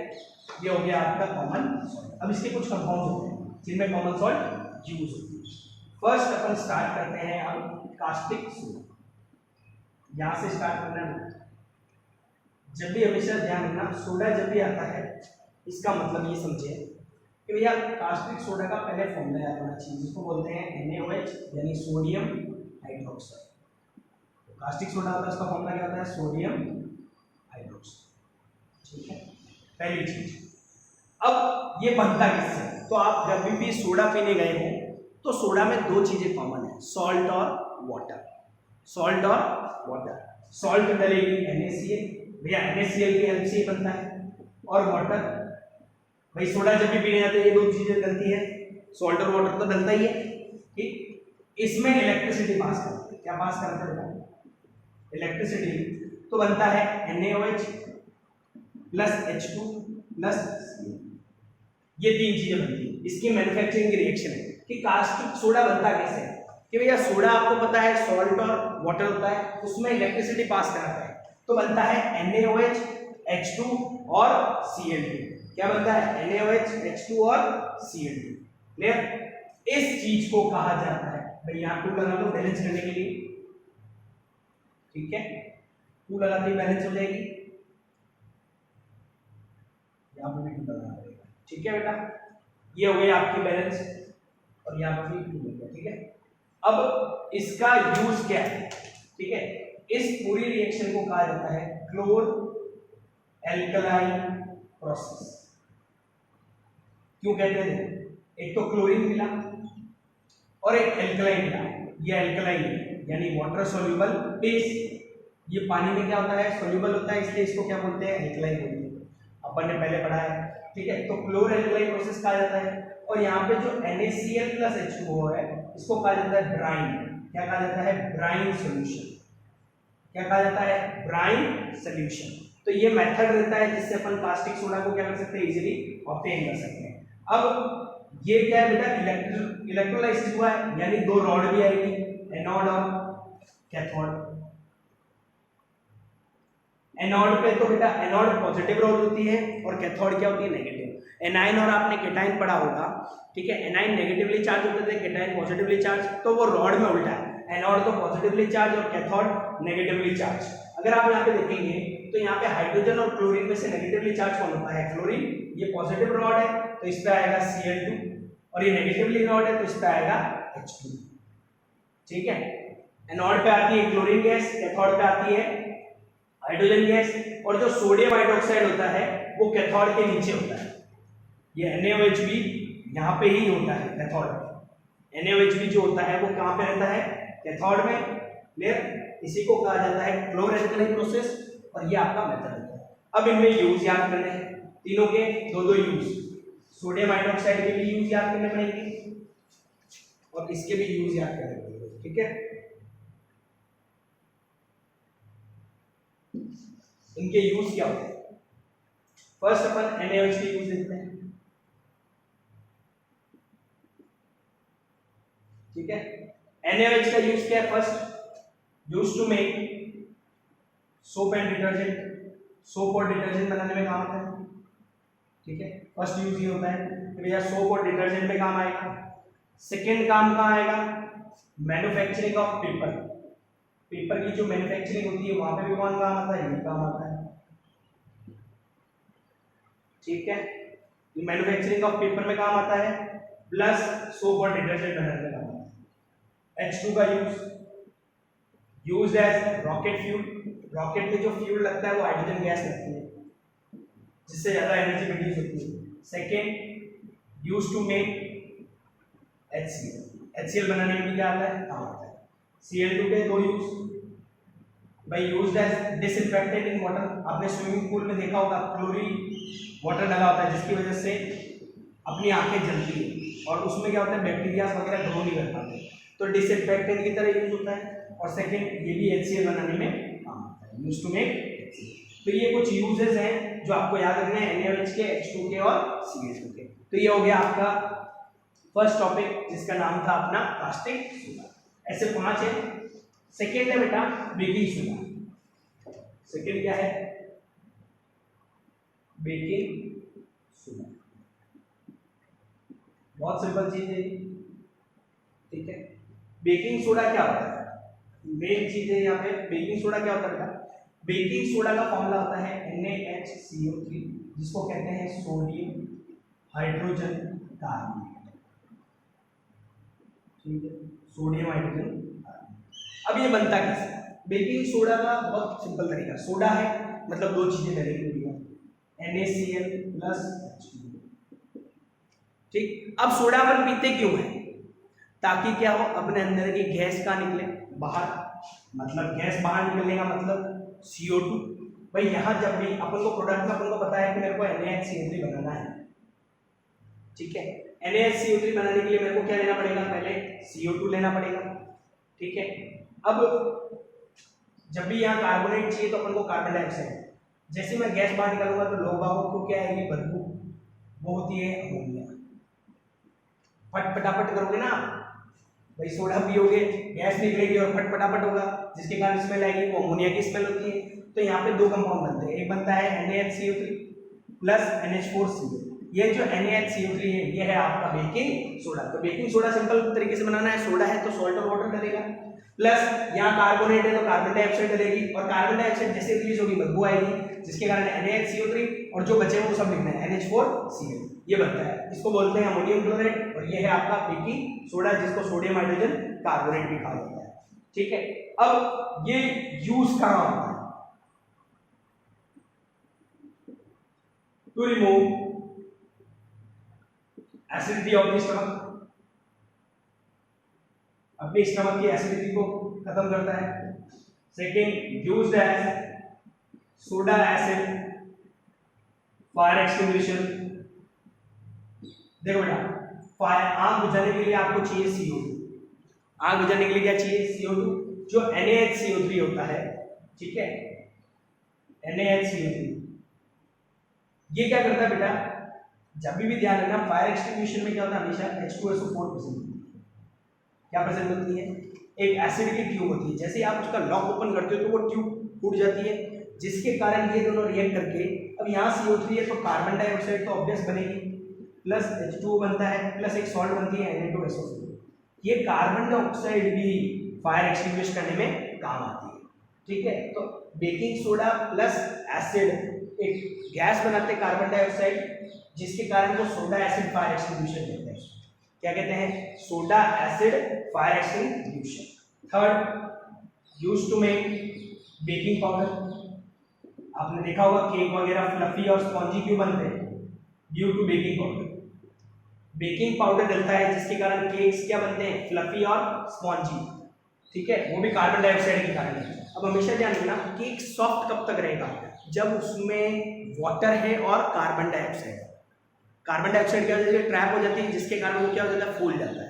ये हो गया आपका कॉमन सॉल्ट। अब इसके कुछ कंपाउंड होते हैं जिनमें कॉमन सॉल्ट यूज होती है। फर्स्ट अपन स्टार्ट करते हैं अब कास्टिक सोडा। यहां से स्टार्ट करना है। जब भी हमेशा ध्यान रखना, सोडा जब भी आता है इसका मतलब ये समझे कि भैया कास्टिक सोडा का पहले फॉर्मूला याद होना चाहिए, जिसको बोलते हैं NaOH, यानी सोडियम हाइड्रोक्साइड। तो कास्टिक सोडा होता है, उसका फॉर्मूला क्या होता है? Sodium hydroxide. ठीक है, पहली चीज। अब ये बनता किससे? तो आप जब भी सोडा पीने गए हो तो सोडा में दो चीजें कॉमन है, सॉल्ट और वाटर। सॉल्ट और वाटर। सॉल्ट डलेगी NaCl, भैया NaCl की हेल्प से ही बनता है। और वाटर, भाई सोडा जब भी पीने जाते हैं ये दो चीजें डलती है, सॉल्ट और वाटर तो डलता ही है। ठीक, इसमें इलेक्ट्रिसिटी पास करते हैं। क्या पास करते हैं? इलेक्ट्रिसिटी। तो बनता है NaOH plus H2 plus Cl। ये तीन चीजें बनती है। इसकी मैन्युफैक्चरिंग की रिएक्शन है कि कास्टिक सोडा बनता कैसे है? कि भैया सोडा आपको पता है सॉल्ट और वाटर होता है, उसमें इलेक्ट्रिसिटी पास कराता है, तो बनता है NaOH H2 और Cl2। क्या बनता है? NaOH H2 और Cl2। क्लियर? इस चीज को कहा जाता है, भाई यहां टू लगा लो बैलेंस करने के लिए। ठीक है, टू लगाते ही बैलेंस हो जाएगी, यहां पर भी टू लगाना पड़ेगा। ठीक है बेटा, ये हो गई आपकी बैलेंस, और यहाँ पर भी टू हो गया। ठीक है, अब इसका यूज क्या है? ठीक है, इस पूरी रिएक्शन को कहा जाता है क्लोर एल्कलाइन प्रोसेस। क्यों कहते हैं? एक तो क्लोरीन मिला और एक एल्कलाइन मिला, ये एल्कलाइन यानी वाटर सोल्यूबल बेस, ये पानी में क्या होता है? सोल्यूबल होता है, इसलिए इसको क्या बोलते हैं? एल्कलाइन बोलते हैं। अपन ने पहले पढ़ा है, ठीक है। तो क्लोर एल्कलाइन प्रोसेस कहा जाता है। और यहाँ पे जो NaCl प्लस H2O है इसको कहा जाता है ब्राइन। क्या कहा जाता है? Brine solution. क्या कहा जाता है? Brine solution. तो ये मेथड रहता है जिससे अपन कास्टिक सोडा को क्या कर सकते हैं? इजीली ऑब्टेन कर सकते हैं। अब ये क्या है बेटा? इलेक्ट्रोलाइज हुआ है, यानी दो रॉड भी आएगी, एनोड और कैथोड। एनोड पे तो बेटा एनोड पॉजिटिव रॉड होती है और कैथोड क्या होती है? नेगेटिव। एनाइन और आपने केटाइन पढ़ा होगा, ठीक है। एनाइन नेगेटिवली चार्ज होते थे, केटाइन पॉजिटिवली चार्ज, तो वो रॉड में उल्टा है। एनोड तो पॉजिटिवली चार्ज और कैथोड नेगेटिवली चार्ज। अगर आप यहाँ पे देखेंगे तो यहाँ पे हाइड्रोजन और क्लोरीन में से नेगेटिवली चार्ज कौन होता है? क्लोरीन। ये पॉजिटिव रॉड है तो इस पे आएगा Cl2, और ये नेगेटिवली रॉड है तो इस पे आएगा H2, ठीक है। एनोड पे आती है क्लोरीन गैस, कैथोड पे आती है हाइड्रोजन गैस, और जो सोडियम हाइड्रोक्साइड होता है वो कैथोड के नीचे होता है। ये NaOH भी यहाँ पे ही होता है कैथोड में। NaOH भी जो होता है वो कहाँ पे रहता है? कैथोड में। क्लियर? इसी को कहा जाता है क्लोर एल्कलाइन प्रोसेस, और ये आपका मेथड होता है। अब इनमें यूज याद करने हैं, तीनों के दो दो यूज। सोडियम हाइड्रोक्साइड के भी यूज याद करने पड़ेंगे और इसके भी यूज याद करने पड़ेंगे, ठीक है। इनके यूज क्या होते हैं? फर्स्ट अपन NaOH के यूज देखते हैं, ठीक है। NaOH का यूज क्या है? First, use to make soap and detergent. Soap और डिटर्जेंट बनाने में काम आता है, ठीक है। फर्स्ट यूज ये होता है कि भैया सोप और डिटर्जेंट में काम आएगा। सेकेंड काम कहाँ आएगा? Manufacturing of paper. पेपर की जो मैन्युफैक्चरिंग होती है वहां पे भी कौन काम आता है? ये काम आता है, ठीक है। ये मैन्युफैक्चरिंग ऑफ पेपर में काम आता है, प्लस सोप और डिटर्जेंट बनाने में काम आता है। H2 का use as rocket fuel. Rocket में जो फ्यूल लगता है वो हाइड्रोजन गैस लगती है, जिससे ज्यादा एनर्जी प्रोड्यूस होती है। Second, use to make HCl। HCl बनाने में भी क्या आता है? काम आता है। Cl2 के दो यूज भाई, used as disinfectant in water. आपने स्विमिंग पूल में देखा होगा क्लोरीन वाटर डाला होता है, जिसकी वजह से अपनी आंखें जलती है और उसमें क्या होता है? बैक्टीरिया वगैरह ग्रो नहीं कर पाते, तो डिसइंफेक्टेंट की तरह यूज होता है। और सेकेंड, ये भी HCl बनाने में काम आता है, यूज टू मेक HCl। तो ये कुछ यूजेस हैं जो आपको याद रखने हैं, NaOH के, H2 के और CH2 के। तो ये हो गया आपका फर्स्ट टॉपिक, जिसका नाम था अपना कास्टिक सोडा। ऐसे 5 है। सेकेंड है बेटा बेकिंग सोडा। सेकेंड क्या है? Baking soda. बहुत सिंपल चीज है, ठीक है। बेकिंग सोडा क्या होता है? मेन चीज है यहाँ पे। बेकिंग सोडा क्या होता है बेटा? बेकिंग सोडा का फॉर्मूला होता है NaHCO3, जिसको कहते हैं सोडियम हाइड्रोजन कार्बोनेट, ठीक है। Sodium hydrogen carbonate. अब ये बनता कैसे? बेकिंग सोडा का बहुत सिंपल तरीका, सोडा है मतलब दो चीजें डालेंगे, NaCl प्लस H2O, ठीक। अब सोडा अपन पीते क्यों है? ताकि क्या हो? अपने अंदर की गैस का निकले बाहर, मतलब गैस बाहर निकलने का मतलब CO2। भाई यहाँ जब भी अपन को प्रोडक्ट में अपन को पता है कि मेरे को NaHCO3 बनाना है, ठीक है। NaHCO3 बनाने के लिए मेरे को क्या लेना पड़ेगा? पहले CO2 लेना पड़ेगा, ठीक है। अब जब भी यहाँ कार्बोनेट चाहिए तो अपन को कार्बन डाइऑक्साइड। जैसे मैं गैस बाहर निकालूंगा तो लोग बागों को क्या आएगी? बदबू, वो होती है अमोनिया। फटाफट करोगे ना भाई, सोडा पियोगे, गैस निकलेगी और फटाफट होगा, जिसके कारण स्मेल आएगी, वो अमोनिया की स्मेल होती है। तो यहाँ पे दो कंपाउंड बनते हैं, एक बनता है NaHCO3 प्लस NH4Cl। ये जो NaHCO3 है ये है आपका बेकिंग सोडा। तो बेकिंग सोडा सिंपल तरीके से बनाना है, सोडा है तो सॉल्ट और वाटर डलेगा, प्लस यहाँ कार्बोनेट है तो कार्बन डाइऑक्साइड डलेगी, और कार्बन डाइऑक्साइड जैसे रिलीज होगी बदबू आएगी, जिसके कारण NaHCO3 और जो बचे वो सब लिखना है NH4Cl। ये बनता है, इसको बोलते हैं अमोनियम क्लोराइड, और ये है आपका बेकिंग सोडा, जिसको सोडियम हाइड्रोजन कार्बोनेट भी कहा जाता है। ठीक है। अब ये यूज कहां होता है? To remove acidity of the stomach, अपनी स्टमक की एसिडिटी को खत्म करता है। Second, used as soda acid fire extinguisher. देखो बेटा, फायर आग बुझाने के लिए आपको चाहिए CO2। आग बुझाने के लिए क्या चाहिए? CO2, जो NaHCO3 होता है, ठीक है, NaHCO3। ये क्या करता है बेटा? जब भी ध्यान रखना, फायर एक्सटिंग्विशर में क्या होता है? हमेशा H2SO4 प्रेजेंट होती है। क्या प्रेजेंट होती है? एक एसिड की ट्यूब होती है। जैसे आप उसका लॉक ओपन करते हो तो वो ट्यूब फूट जाती है, जिसके कारण ये दोनों रिएक्ट करके, अब यहाँ CO3 है तो कार्बन डाइऑक्साइड तो ऑब्वियस बनेगी, प्लस H2O बनता है, प्लस एक सॉल्ट बनती है Na2SO4। ये कार्बन डाइऑक्साइड भी फायर एक्सटिंग्विश करने में काम आती है, ठीक है। तो बेकिंग सोडा प्लस एसिड एक गैस बनाते हैं कार्बन डाइऑक्साइड, जिसके कारण वो सोडा एसिड फायर एक्सटिंग्विशर कहते हैं। क्या कहते हैं? Soda acid fire extinguisher. Third, used to make baking powder. आपने देखा होगा केक वगैरह फ्लफी और स्पॉन्जी क्यों बनते हैं? Due to baking powder. Baking powder डलता है जिसके कारण केक्स क्या बनते हैं? फ्लफी और स्पॉन्जी, ठीक है, वो भी कार्बन डाइऑक्साइड के कारण है। अब हमेशा ध्यान रखना, केक सॉफ्ट कब तक रहेगा? जब उसमें वाटर है और कार्बन डाइऑक्साइड। कार्बन डाइऑक्साइड क्या वजह से ट्रैप हो जाती है, जिसके कारण वो क्या हो जाता है? फूल जाता है,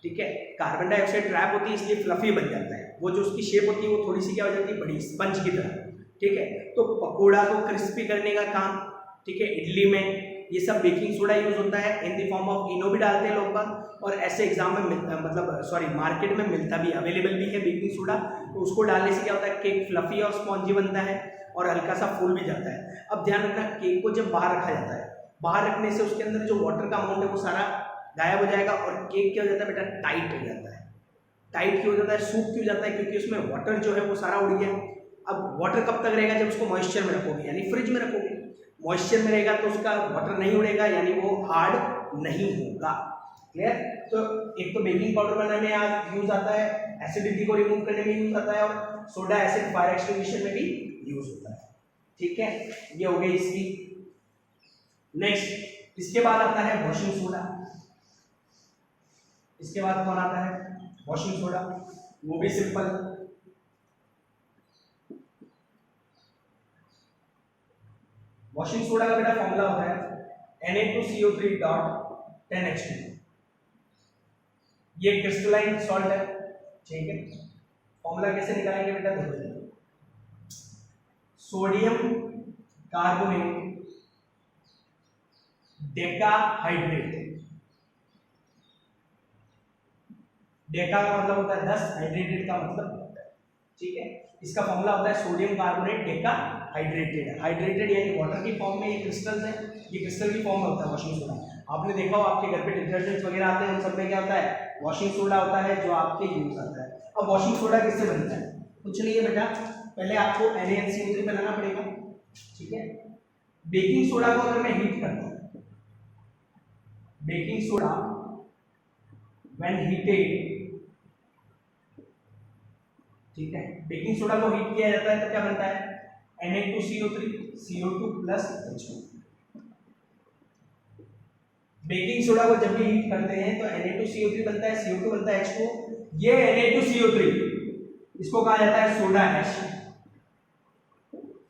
ठीक है। कार्बन डाइऑक्साइड ट्रैप होती है इसलिए फ्लफी बन जाता है। वो जो उसकी शेप होती है वो थोड़ी सी क्या हो जाती है? बड़ी, स्पंज की तरह, ठीक है। तो पकोड़ा को क्रिस्पी करने का काम, ठीक है, इडली में ये सब बेकिंग सोडा यूज होता है। इन द फॉर्म ऑफ इनो भी डालते हैं लोग बाग, और ऐसे एग्जाम में मतलब सॉरी मार्केट में मिलता भी, अवेलेबल भी है बेकिंग सोडा। तो उसको डालने से क्या होता है? केक फ्लफी और स्पॉन्जी बनता है और हल्का सा फूल भी जाता है। अब ध्यान रखना, केक को जब बाहर रखा जाता है, बाहर रखने से उसके अंदर जो वाटर का अमाउंट है वो सारा गायब हो जाएगा और केक क्या हो जाता है बेटा? टाइट हो जाता है। टाइट क्यों हो जाता है? सूख क्यों जाता है? क्योंकि उसमें वाटर जो है वो सारा उड़ गया। अब वाटर कब तक रहेगा? जब उसको मॉइस्चर में रखोगे, यानी फ्रिज में रखोगे। मॉइस्चर में रहेगा तो उसका वाटर नहीं उड़ेगा, यानी वो हार्ड नहीं होगा। क्लियर? तो एक तो बेकिंग पाउडर बनाने में यूज आता है, एसिडिटी को रिमूव करने में यूज आता है, और सोडा एसिड फायर एक्सटिंग्विशर में भी यूज होता है, ठीक है। ये हो गई इसकी। नेक्स्ट, इसके बाद आता है वॉशिंग सोडा। इसके बाद कौन आता है? Washing soda. वो भी सिंपल, वॉशिंग सोडा का बेटा फॉर्मूला होता है Na2CO3.10H2। ये क्रिस्टलाइन सॉल्ट है, ठीक है। फॉर्मूला कैसे निकालेंगे बेटा? देखो, sodium carbonate deca hydrate. Deka का मतलब होता है 10, हाइड्रेटेड का मतलब, ठीक है। इसका फॉर्मूला होता है sodium carbonate Deka hydrated. Hydrated यानी वाटर की फॉर्म में ये क्रिस्टल्स हैं, ये क्रिस्टल की फॉर्म में होता है वॉशिंग सोडा। आपने देखा हो आपके घर पे डिटर्जेंट्स वगैरह आते हैं, उन सब में क्या होता है? वॉशिंग सोडा होता है, जो आपके यूज आता है। अब वॉशिंग सोडा किससे बनता है? कुछ नहीं है बेटा, पहले आपको NaHCO3 बनाना पड़ेगा, ठीक है। बेकिंग सोडा को अगर मैं हीट करता हूँ, बेकिंग सोडा व्हेन हीटेड, ठीक है, बेकिंग सोडा को हीट किया जाता है तो क्या बनता है? Na2CO3, CO2 plus H2। Baking soda को जब भी हीट करते हैं तो Na2CO3 बनता है, CO2 बनता है, H2। ये Na2CO3 इसको कहा जाता है सोडा ऐश।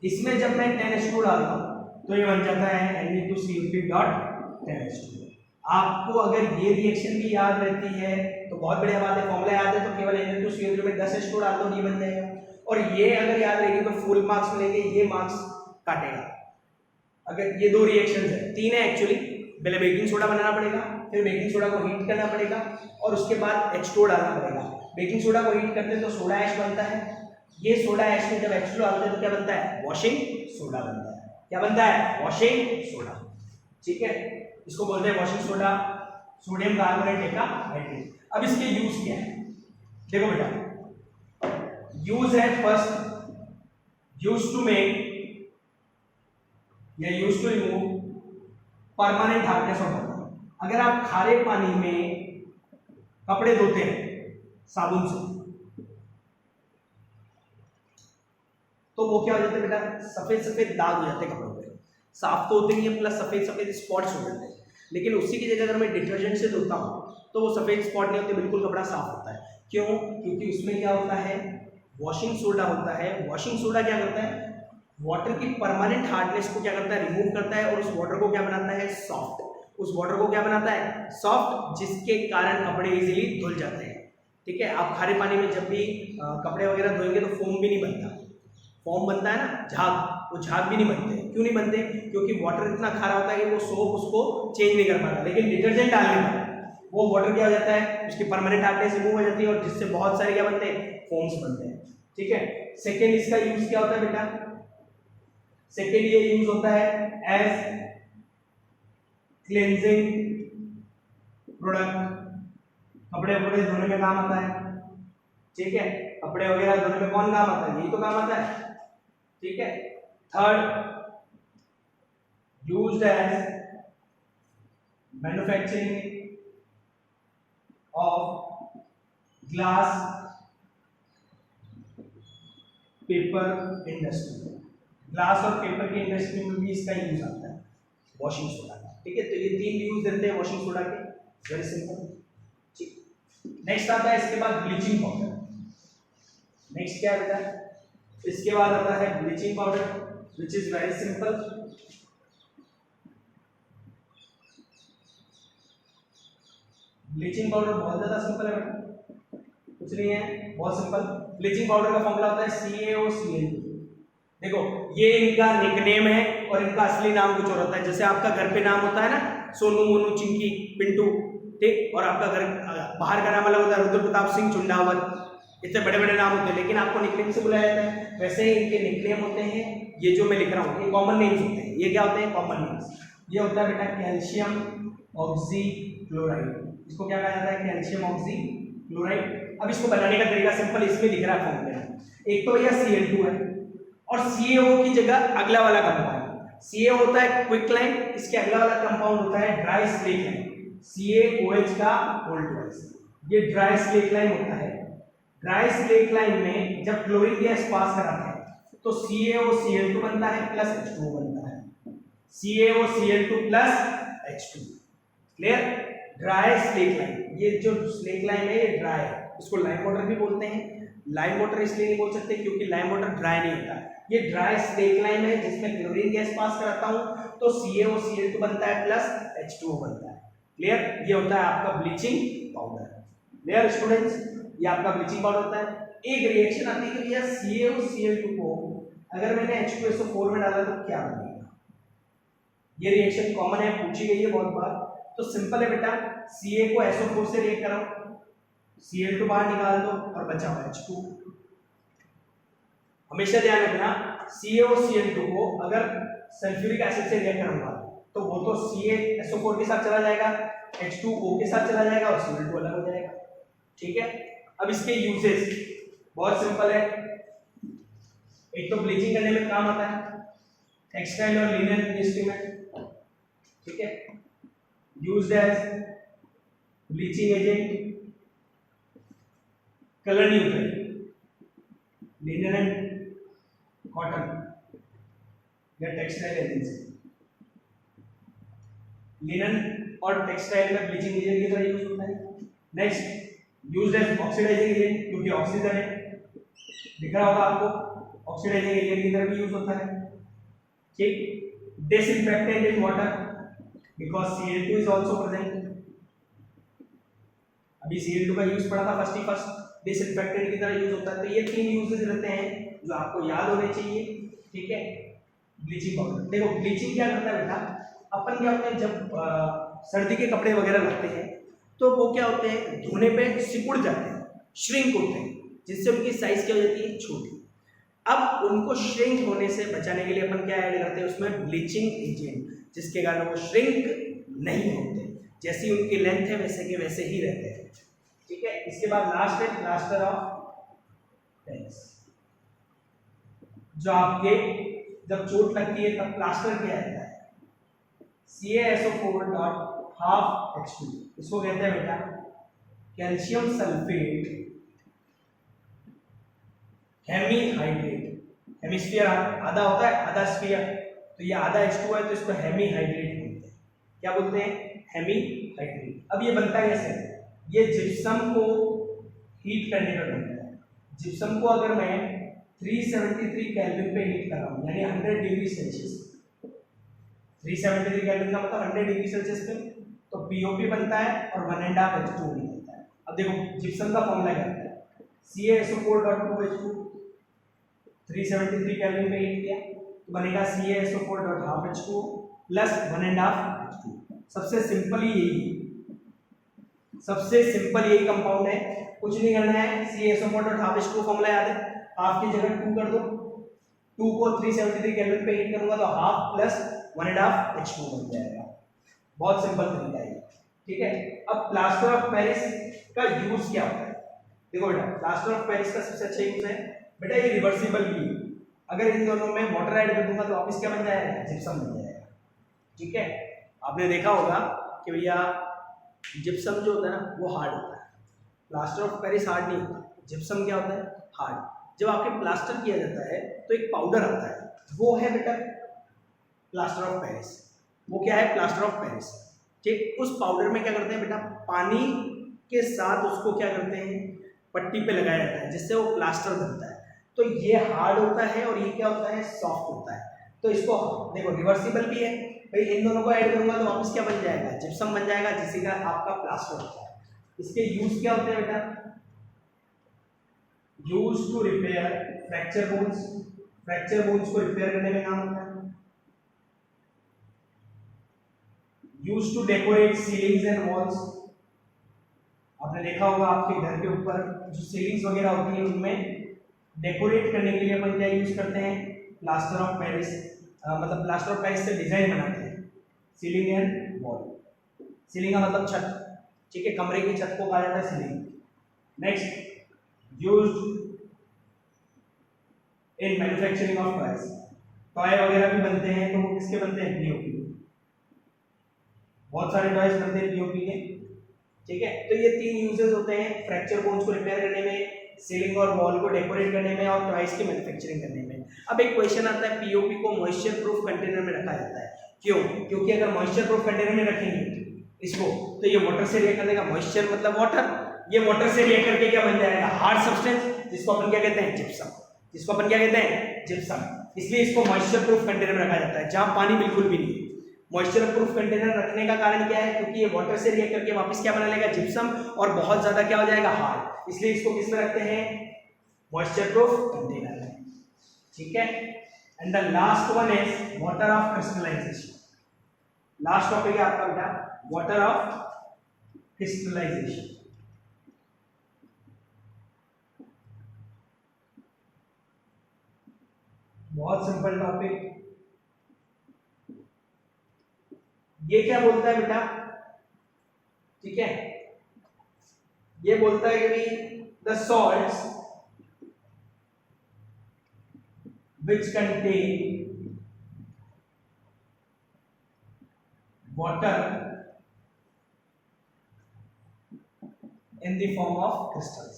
इसमें जब मैं 10H2 डालता हूं तो ये बन जाता है Na2CO3.10H2। आपको अगर ये रिएक्शन भी याद रहती है तो बहुत बढ़िया बात है। फॉर्मूला याद है तो केवल Na2CO3 में 10H2 डाल दो, ये बन जाएगा। और ये अगर याद रहेगी तो फुल मार्क्स मिलेंगे, ये मार्क्स काटेगा। अगर ये दो रिएक्शन है, तीन है एक्चुअली। पहले बेकिंग सोडा बनाना पड़ेगा, फिर बेकिंग सोडा को हीट करना पड़ेगा, और उसके बाद H2 डालना पड़ेगा। बेकिंग सोडा को हीट करते हैं तो सोडा ऐश बनता है। ये सोडा ऐश में जब H2 डालते हैं तो क्या बनता है? वॉशिंग सोडा बनता है। क्या बनता है? वॉशिंग सोडा, ठीक है। इसको बोलते हैं washing soda, sodium carbonate deca hydrate. अब इसके यूज क्या है? देखो बेटा, यूज है फर्स्ट, यूज टू मेक या use to remove permanent hardness of water. अगर आप खारे पानी में कपड़े धोते हैं साबुन से, तो वो क्या हो जाता है बेटा, सफेद सफेद दाग हो जाते हैं कपड़ों पे, साफ तो होते नहीं है, प्लस सफेद सफेद स्पॉट्स हो जाते हैं। लेकिन उसी की जगह अगर मैं डिटर्जेंट से धोता हूँ तो वो सफेद स्पॉट नहीं होते, बिल्कुल कपड़ा साफ होता है। क्यों? क्योंकि उसमें क्या होता है, वॉशिंग सोडा होता है। वॉशिंग सोडा क्या करता है, वाटर की परमानेंट हार्डनेस को क्या करता है, रिमूव करता है, और उस वाटर को क्या बनाता है, सॉफ्ट। उस वाटर को क्या बनाता है, सॉफ्ट, जिसके कारण कपड़े इजीली धुल जाते हैं। ठीक है, आप खारे पानी में जब भी कपड़े वगैरह धोएंगे तो फोम भी नहीं बनता, फोम बनता है ना झाग, वो झाग भी नहीं बनते। क्यों नहीं बनते? क्योंकि वाटर इतना खारा होता है कि वो सोप उसको चेंज नहीं कर पाता। लेकिन डिटर्जेंट डालने पर वो वाटर क्या हो जाता है, उसकी परमानेंट हार्डनेस रिमूव हो जाती है, और जिससे बहुत सारे क्या बनते हैं, फोम्स बनते हैं। ठीक है, सेकेंड इसका यूज क्या होता है बेटा, सेकेंड ये यूज होता है एज क्लेंजिंग प्रोडक्ट, कपड़े वपड़े धोने में काम आता है। ठीक है, कपड़े वगैरह धोने में कौन काम आता है, यही तो काम आता है। ठीक है, third used as manufacturing of glass paper industry, glass और पेपर की इंडस्ट्री में भी इसका यूज आता है, वॉशिंग सोडा का। ठीक है, तो ये तीन यूज देते हैं वॉशिंग सोडा के, वेरी सिंपल। ठीक, नेक्स्ट आता है इसके बाद ब्लीचिंग पाउडर। नेक्स्ट क्या आता है, इसके बाद आता है bleaching powder, which is very simple. Bleaching powder बहुत ज्यादा सिंपल है बेटा, कुछ नहीं है, बहुत सिंपल। ब्लीचिंग पाउडर का फॉर्मूला होता है CaOCl2। देखो ये इनका निकनेम है और इनका असली नाम कुछ और होता है। जैसे आपका घर पे नाम होता है ना, सोनू, मोनू, चिंकी, पिंटू, ठीक, और आपका घर बाहर का नाम अलग होता है, रुद्र प्रताप सिंह, चुंडावत, इतने बड़े बड़े नाम होते हैं, लेकिन आपको निकनेम से बुलाया जाता है। वैसे ही इनके निकनेम होते हैं, ये जो मैं लिख रहा हूँ ये कॉमन नेम्स होते हैं। ये क्या होते हैं, कॉमन नेम्स। ये होता है बेटा कैल्शियम ऑक्सीक्लोराइड, इसको क्या कहा जाता है, कैल्शियम ऑक्सीक्लोराइड। अब इसको बनाने का तरीका सिंपल, इसमें लिख रहा है फॉर्मूला। एक तो भैया Cl2 है, और CaO की जगह अगला वाला कंपाउंड, Ca होता है क्विक लाइन, इसके अगला वाला कंपाउंड होता है ड्राई स्लेक लाइन, CaOH का होल ट्वाइस। ये ड्राई स्लेक लाइन होता है। ड्राई स्लेक लाइन में जब क्लोरीन गैस पास कराते हैं तो CaOCl2 बनता है प्लस H2O बनता है, CaOCl2 plus H2। Clear? Dry slake lime, ये जो स्लेक लाइन है ये ड्राई है, इसको लाइम वाटर भी बोलते हैं। लाइम वाटर इसलिए नहीं बोल सकते क्योंकि लाइम वाटर ड्राई नहीं होता। ये ड्राई स्लेक लाइन है जिसमें क्लोरीन गैस पास कराता हूं तो CaOCl2 बनता है प्लस H2O बनता है। क्लियर? ये होता है आपका ब्लीचिंग पाउडर। Clear students? ये आपका ब्लीचिंग पाउडर होता है। एक रिएक्शन आती है कि भैया CaOCl2 को अगर मैंने H2SO4 में डाला तो क्या बनेगा। ये रिएक्शन कॉमन है, पूछी गई है बहुत बार। तो सिंपल है बेटा, Ca को SO4 से रिएक्ट कराओ, Cl2 बाहर निकाल दो और बचा हुआ H2। हमेशा ध्यान रखना, CaOCl2 को अगर सल्फ्यूरिक एसिड से रिएक्ट करूंगा तो वो तो CaSO4 के साथ चला जाएगा, H2O के साथ चला जाएगा और Cl2 अलग हो जाएगा। ठीक है, अब इसके यूजेस बहुत सिंपल है। एक तो ब्लीचिंग करने में काम आता है, टेक्सटाइल और लिनन इंडस्ट्री में। ठीक है, used as bleaching agent, colour neutral, linen and cotton या टेक्सटाइल एजेंसी। लिनन और टेक्सटाइल में ब्लीचिंग एजेंट की तरह यूज होता है। Next, used as oxidising agent, क्योंकि ऑक्सीजन है, दिख रहा होगा आपको, ऑक्सीडाइजिंग एजेंट की तरह भी यूज होता है। ठीक, disinfectant in water because Cl2 is also present. अभी Cl2 का यूज पढ़ा था फर्स्ट, डिसइंफेक्टेंट की तरह यूज होता है। तो ये तीन यूजेस रहते हैं जो आपको याद होने चाहिए। ठीक है, ब्लीचिंग पाउडर। देखो ब्लीचिंग क्या करता है बेटा, अपन क्या होते हैं जब सर्दी के कपड़े वगैरह लगते हैं तो वो क्या होते हैं, धोने पे सिकुड़ जाते हैं, श्रिंक होते हैं, जिससे उनकी साइज क्या हो जाती है, छोटी। अब उनको श्रिंक होने से बचाने के लिए अपन क्या ऐड करते हैं उसमें, ब्लीचिंग एजेंट, जिसके कारण वो श्रिंक नहीं होते, जैसी उनकी लेंथ है वैसे के वैसे ही रहते हैं। ठीक है, इसके बाद लास्ट है प्लास्टर ऑफ पेरिस। जो आपके जब चोट लगती है तब प्लास्टर क्या रहता है, CaSO4 डॉट हाफ H2, इसको कहते हैं बेटा कैल्शियम सल्फेट हेमीहाइड्रेट। हेमिस्फीयर आधा होता है, आधा स्फीयर, तो ये आधा H2 है तो इसको हेमीहाइड्रेट बोलते हैं। क्या बोलते हैं? हेमीहाइड्रेट। अब ये बनता है कैसे? ये जिप्सम को हीट करने पर बनता है। जिप्सम को अगर मैं 373 केल्विन पे हीट कर रहा हूँ, यानी 100 डिग्री सेल्सियस, 373 केल्विन का मतलब 100 डिग्री सेल्सियस पे, तो पीओपी बनता है और 1.5 H2O बनता है। अब देखो जिप्सम का फॉर्मूला क्या होता है? CaSO4.2H2, 373 केल्विन पे हीट किया तो बनेगा CaSO4.12H2O प्लस 1.5 H2O। सबसे सिंपल यही कंपाउंड है, कुछ नहीं करना है। CaSO4.12H2O फॉर्मूला याद है, हाफ की जगह 2 कर दो, 2 को 373 केल्विन पे हीट करूंगा तो हाफ प्लस 1.5 H2O बन जाएगा। बहुत सिंपल तरीका है, ठीक है। अब प्लास्टर ऑफ पेरिस का यूज क्या होता है? देखो बेटा, प्लास्टर ऑफ पेरिस का सबसे अच्छा यूज है बेटा ये रिवर्सिबल भी। अगर इन दोनों में वाटर ऐड कर दूंगा तो वापस क्या बन जाएगा? जिप्सम बन जाएगा, ठीक है। आपने देखा होगा कि भैया जिप्सम जो होता है ना वो हार्ड होता है, प्लास्टर ऑफ पेरिस हार्ड नहीं होता। जिप्सम क्या होता है? हार्ड। जब आपके प्लास्टर किया जाता है तो एक पाउडर आता है, वो है बेटा प्लास्टर ऑफ पेरिस। वो क्या है? प्लास्टर ऑफ पेरिस, ठीक। उस पाउडर में क्या करते हैं बेटा? पानी के साथ उसको क्या करते हैं? पट्टी पे लगाया जाता है, जिससे वो प्लास्टर बनता है। तो ये हार्ड होता है और ये क्या होता है? सॉफ्ट होता है। तो इसको देखो रिवर्सिबल भी है भाई, इन दोनों को ऐड करूंगा तो वापस क्या बन जाएगा? जिप्सम बन जाएगा, जिससे का आपका प्लास्टर होता है। इसके यूज क्या होते हैं बेटा? Use to repair fracture bones, fracture bones को रिपेयर करने में काम होता है। Use to decorate ceilings and walls, आपने देखा होगा आपके घर के ऊपर जो सीलिंग्स वगैरह होती है उनमें डेकोरेट करने के लिए अपन क्या यूज करते हैं? प्लास्टर ऑफ पेरिस, मतलब प्लास्टर ऑफ पेरिस से डिजाइन बनाते हैं सीलिंग एंड वॉल। सीलिंग का मतलब छत, ठीक है, कमरे की छत को कहा जाता है ceiling. Next, used in manufacturing of toys, toy वगैरह भी बनते हैं तो वो किसके बनते हैं? पीओपी। बहुत सारे टॉयज बनते हैं पीओपी के, ठीक है। तो ये 3 यूजेस होते हैं, फ्रैक्चर बोन्स को रिपेयर करने में, सीलिंग और वॉल को डेकोरेट करने में, और टॉयज की मैन्युफैक्चरिंग करने में। अब एक क्वेश्चन आता है, पीओपी को मॉइस्चर प्रूफ कंटेनर में रखा जाता है, क्यों? क्योंकि अगर मॉइस्चर प्रूफ कंटेनर में रखेंगे इसको तो ये वाटर से रिएक्ट करेगा। मॉइस्चर मतलब वाटर, ये वाटर से रिएक्ट करके क्या बन जाएगा? हार्ड सब्सटेंस, जिसको अपन क्या कहते हैं? जिप्सम। जिसको अपन क्या कहते हैं? जिप्सम। इसलिए इसको मॉइस्चर प्रूफ कंटेनर में रखा जाता है, जहां पानी बिल्कुल भी नहीं। मॉइस्चर प्रूफ कंटेनर रखने का कारण क्या है? क्योंकि ये वाटर से रिएक्ट करके वापस क्या बना लेगा? जिप्सम, और बहुत ज्यादा क्या हो जाएगा? हार्ड। इसलिए इसको किस में रखते हैं? मॉइस्चर प्रूफ कंटेनर में, ठीक है। And the last one is water of crystallization. Last topic है आपका बेटा वाटर ऑफ क्रिस्टलाइजेशन। बहुत सिंपल टॉपिक। ये क्या बोलता है बेटा? ठीक है, ये बोलता है कि the salts which contain water in the form of crystals,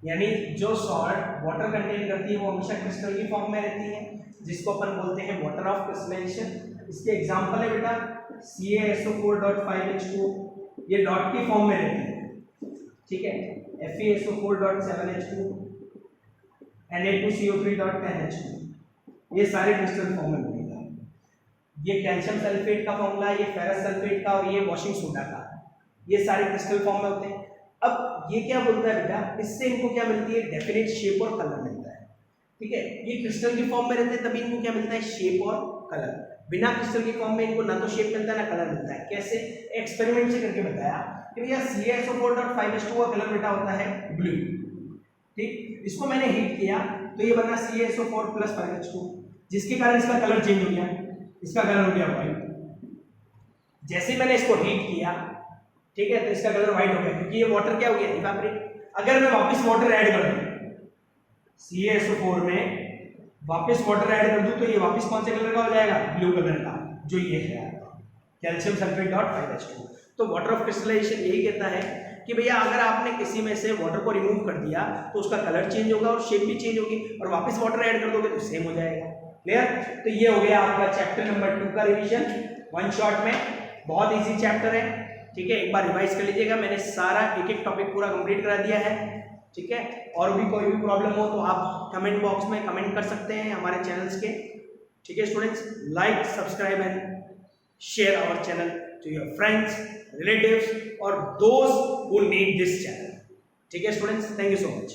यानी जो सॉल्ट वाटर कंटेन करती है वो हमेशा क्रिस्टल की फॉर्म में रहती है, जिसको अपन बोलते हैं वाटर ऑफ क्रिस्टलाइजेशन। इसके एग्जांपल है बेटा CaSO4.5H2, ये डॉट की फॉर्म में रहती है, ठीक है। FeSO4.7H2, Na2CO3.10H2, ये सारे क्रिस्टल फॉर्म में बनेगा। ये कैल्शियम सल्फेट का फॉर्मूला है, ये फेरस सल्फेट का, और ये वॉशिंग सोडा का, ये सारे क्रिस्टल फॉर्म में होते हैं। अब ये क्या बोलता है बेटा? इससे इनको क्या मिलती है? डेफिनेट शेप और कलर मिलता है, ठीक है। ये क्रिस्टल की फॉर्म में रहते हैं तभी इनको क्या मिलता है? शेप और कलर। बिना क्रिस्टल की फॉर्म में इनको ना तो शेप मिलता है ना कलर मिलता है। कैसे? एक्सपेरिमेंट से करके बताया कि भैया CaSO4.5H2 का कलर बेटा होता है ब्लू, ठीक। इसको मैंने हीट किया तो ये बना CaSO4+5H2, जिसके कारण इसका कलर चेंज हो गया, इसका कलर हो गया व्हाइट। जैसे मैंने इसको हीट किया, ठीक है, तो इसका कलर व्हाइट हो गया, क्योंकि ये वाटर क्या हो गया? इवेपोरेट। अगर मैं वापस वाटर ऐड कर दूं CaSO4 में, वापस वाटर ऐड कर दूं तो ये वापस कौन से कलर का हो जाएगा? ब्लू कलर का, जो ये है कैल्शियम सल्फेट.5H2। तो वाटर ऑफ क्रिस्टलाइजेशन यही कहता है कि भैया अगर आपने किसी में से वाटर को रिमूव कर दिया तो उसका कलर चेंज होगा और शेप भी चेंज होगी, और वापस वाटर ऐड कर दोगे तो सेम हो जाएगा। क्लियर? तो ये हो गया आपका चैप्टर नंबर 2 का रिवीजन वन शॉट में। बहुत इजी चैप्टर है, ठीक है, एक बार रिवाइज कर लीजिएगा। मैंने सारा एक एक टॉपिक पूरा कंप्लीट करा दिया है, ठीक है। और भी कोई भी प्रॉब्लम हो तो आप कमेंट बॉक्स में कमेंट कर सकते हैं हमारे चैनल्स के, ठीक है students. Like, subscribe and share our channel to your friends, relatives or those who need this channel, ठीक है students. Thank you so much.